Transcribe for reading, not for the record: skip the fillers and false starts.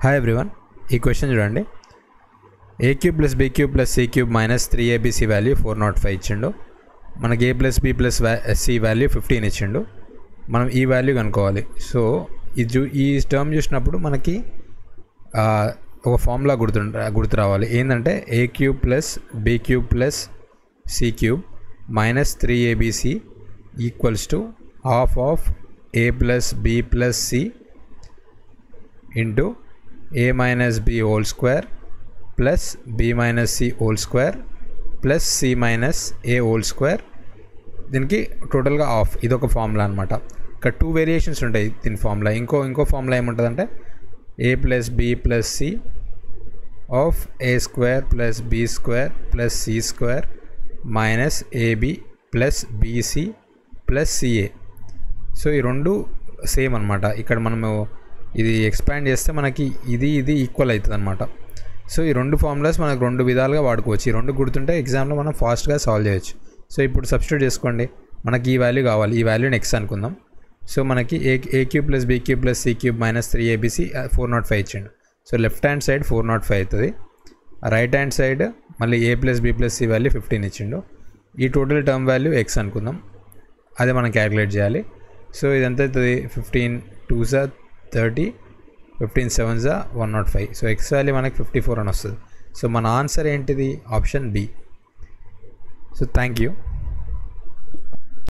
Hi everyone, ఈ question చూడండి. A cube plus B cube plus C cube minus 3abc value 405 ఇచ్చిండు. మనకి A plus B plus C value 15 ఇచ్చిండు. మనం ఈ వాల్యూ కనుక్కోవాలి. సో ఈ టర్మ్ చూసినప్పుడు మనకి ఒక ఫార్ములా గుర్తు రావాలి. ఏంటంటే A cube plus B cube plus C cube minus 3abc equals to half of A plus B plus C into a minus b whole square plus b minus c whole square plus c minus a whole square. దీనికి టోటల్గా of. ఇది ఒక formula అనమాట. ఇక్కడ 2 variations ఉంటాయి దీని formula. ఇంకో formula ఏముంటుందంటే a plus B plus C of A square plus B square plus C square minus AB plus BC plus CA. So ఈ రెండు సేమ్ అనమాట. ఇక్కడ మనము ఇది ఎక్స్పాండ్ చేస్తే మనకి ఇది ఈక్వల్ అవుతుంది అనమాట. సో ఈ రెండు ఫార్ములాస్ మనకు రెండు విధాలుగా వాడుకోవచ్చు. ఈ రెండు గుర్తుంటే ఎగ్జామ్లో మనం ఫాస్ట్గా సాల్వ్ చేయొచ్చు. సో ఇప్పుడు సబ్స్టిట్యూట్ చేసుకోండి. మనకి ఈ వాల్యూ కావాలి. ఈ వాల్యూని ఎక్స్ అనుకుందాం. సో మనకి A cube plus B cube plus C cube minus 3abc 405 ఇచ్చిండు. సో లెఫ్ట్ హ్యాండ్ సైడ్ 405 అవుతుంది. రైట్ హ్యాండ్ సైడ్ మళ్ళీ A plus B plus C value 15 ఇచ్చిండు. ఈ టోటల్ టర్మ్ వాల్యూ ఎక్స్ అనుకుందాం. అదే మనం క్యాలిక్యులేట్ చేయాలి. సో ఇదంతా అవుతుంది 15 2s 30, 15 7s 105. So X value మనకి 54 అని వస్తుంది. సో మన ఆన్సర్ ఏంటిది? Option B. So thank you.